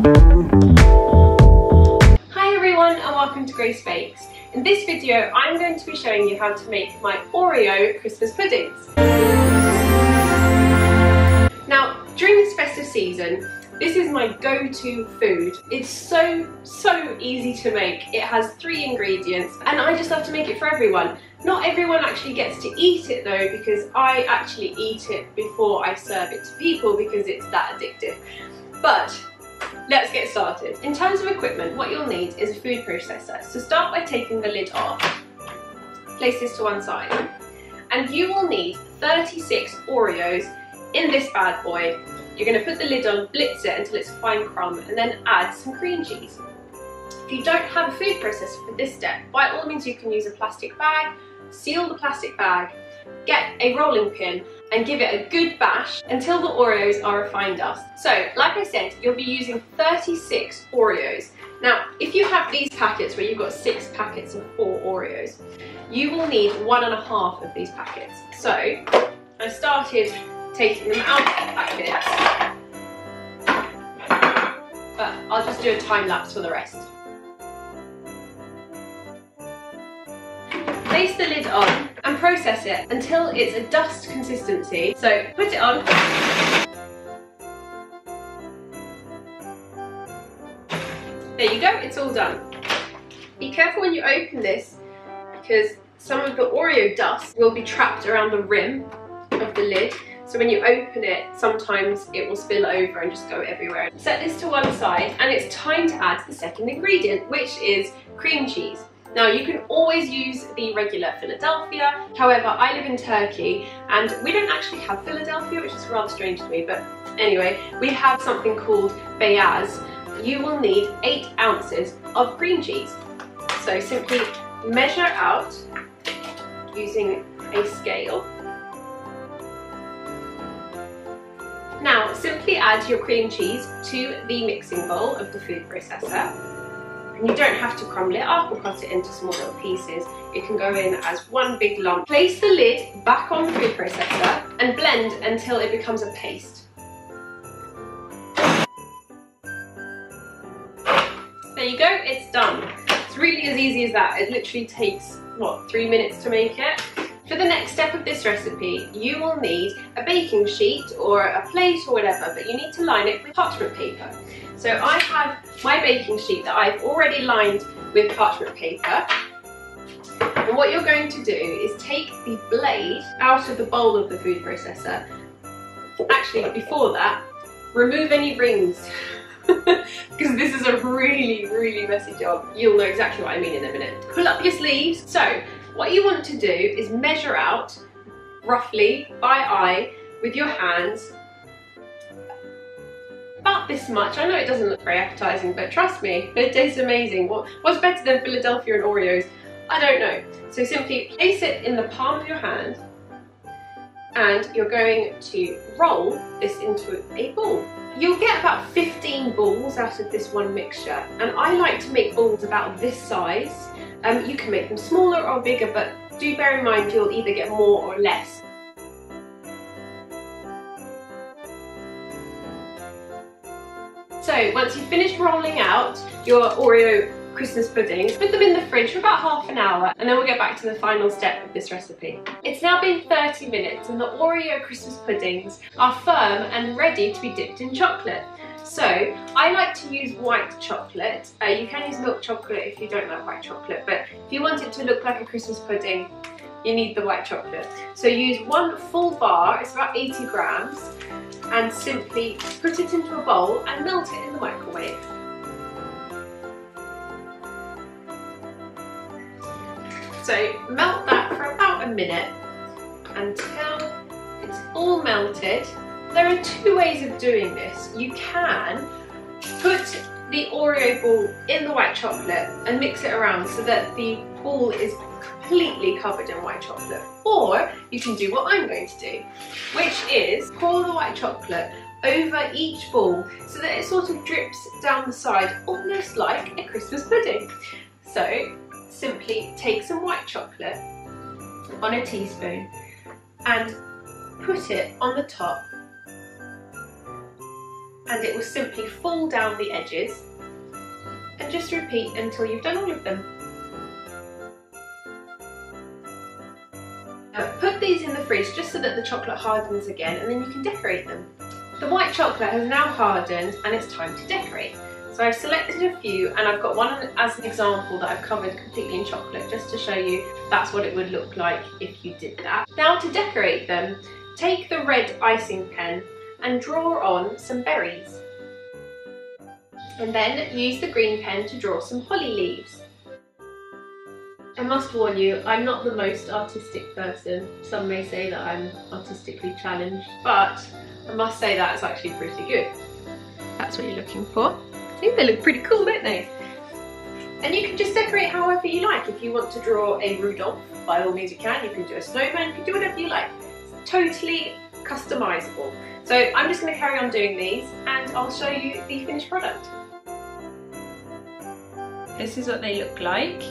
Hi everyone and welcome to Grace Bakes. In this video I'm going to be showing you how to make my Oreo Christmas puddings. Now during this festive season, this is my go-to food. It's so easy to make. It has 3 ingredients and I just love to make it for everyone. Not everyone actually gets to eat it though, because I actually eat it before I serve it to people because it's that addictive. But let's get started. In terms of equipment, what you'll need is a food processor. So start by taking the lid off, place this to one side, and you will need 36 Oreos in this bad boy. You're going to put the lid on, blitz it until it's a fine crumb, and then add some cream cheese. If you don't have a food processor for this step, by all means you can use a plastic bag, seal the plastic bag, get a rolling pin and give it a good bash until the Oreos are a fine dust. So, like I said, you'll be using 36 Oreos. Now, if you have these packets where you've got 6 packets of 4 Oreos, you will need 1.5 of these packets. So, I started taking them out of the packets, but I'll just do a time lapse for the rest. Place the lid on and process it until it's a dust consistency. So put it on. There you go, it's all done. Be careful when you open this because some of the Oreo dust will be trapped around the rim of the lid. So when you open it, sometimes it will spill over and just go everywhere. Set this to one side and it's time to add the second ingredient, which is cream cheese. Now you can always use the regular Philadelphia, however I live in Turkey and we don't actually have Philadelphia, which is rather strange to me, but anyway, we have something called beyaz. You will need 8 ounces of cream cheese. So simply measure out using a scale. Now simply add your cream cheese to the mixing bowl of the food processor. And you don't have to crumble it up or cut it into small little pieces. It can go in as one big lump. Place the lid back on the food processor and blend until it becomes a paste. There you go, it's done. It's really as easy as that. It literally takes, what, 3 minutes to make it? For the next step of this recipe, you will need a baking sheet or a plate or whatever, but you need to line it with parchment paper. So I have my baking sheet that I've already lined with parchment paper. And what you're going to do is take the blade out of the bowl of the food processor. Actually, before that, remove any rings. Because this is a really messy job. You'll know exactly what I mean in a minute. Pull up your sleeves. So, what you want to do is measure out, roughly, by eye, with your hands, about this much. I know it doesn't look very appetizing, but trust me, it tastes amazing. What's better than Philadelphia and Oreos? I don't know. So simply place it in the palm of your hand and you're going to roll this into a ball. You'll get about 15 balls out of this one mixture, and I like to make balls about this size. You can make them smaller or bigger, but do bear in mind you'll either get more or less. So once you've finished rolling out your Oreo Christmas puddings, put them in the fridge for about half an hour and then we'll get back to the final step of this recipe. It's now been 30 minutes and the Oreo Christmas puddings are firm and ready to be dipped in chocolate. So I like to use white chocolate. You can use milk chocolate if you don't like white chocolate, but if you want it to look like a Christmas pudding, you need the white chocolate. So use 1 full bar, it's about 80 grams, and simply put it into a bowl and melt it in the microwave. So melt that for about a minute until it's all melted. There are 2 ways of doing this. You can put the Oreo ball in the white chocolate and mix it around so that the ball is completely covered in white chocolate. Or you can do what I'm going to do, which is pour the white chocolate over each ball so that it sort of drips down the side, almost like a Christmas pudding. So simply take some white chocolate on a teaspoon and put it on the top and it will simply fall down the edges, and just repeat until you've done all of them. Put these in the fridge just so that the chocolate hardens again, and then you can decorate them. The white chocolate has now hardened and it's time to decorate. So I've selected a few, and I've got one as an example that I've covered completely in chocolate just to show you that's what it would look like if you did that. Now to decorate them, take the red icing pen and draw on some berries. And then use the green pen to draw some holly leaves. I must warn you, I'm not the most artistic person. Some may say that I'm artistically challenged, but I must say that it's actually pretty good. That's what you're looking for. I think they look pretty cool, don't they? And you can just decorate however you like. If you want to draw a Rudolph, by all means you can. You can do a snowman, you can do whatever you like. It's totally customizable. So I'm just going to carry on doing these, and I'll show you the finished product. This is what they look like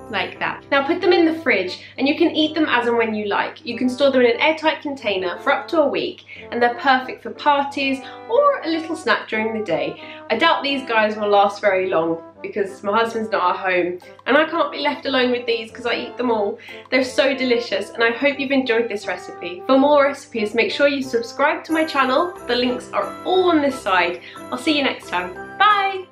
that. Now put them in the fridge, and you can eat them as and when you like. You can store them in an airtight container for up to a week, and they're perfect for parties or a little snack during the day. I doubt these guys will last very long because my husband's not at home and I can't be left alone with these because I eat them all. They're so delicious, and I hope you've enjoyed this recipe. For more recipes, make sure you subscribe to my channel. The links are all on this side. I'll see you next time. Bye!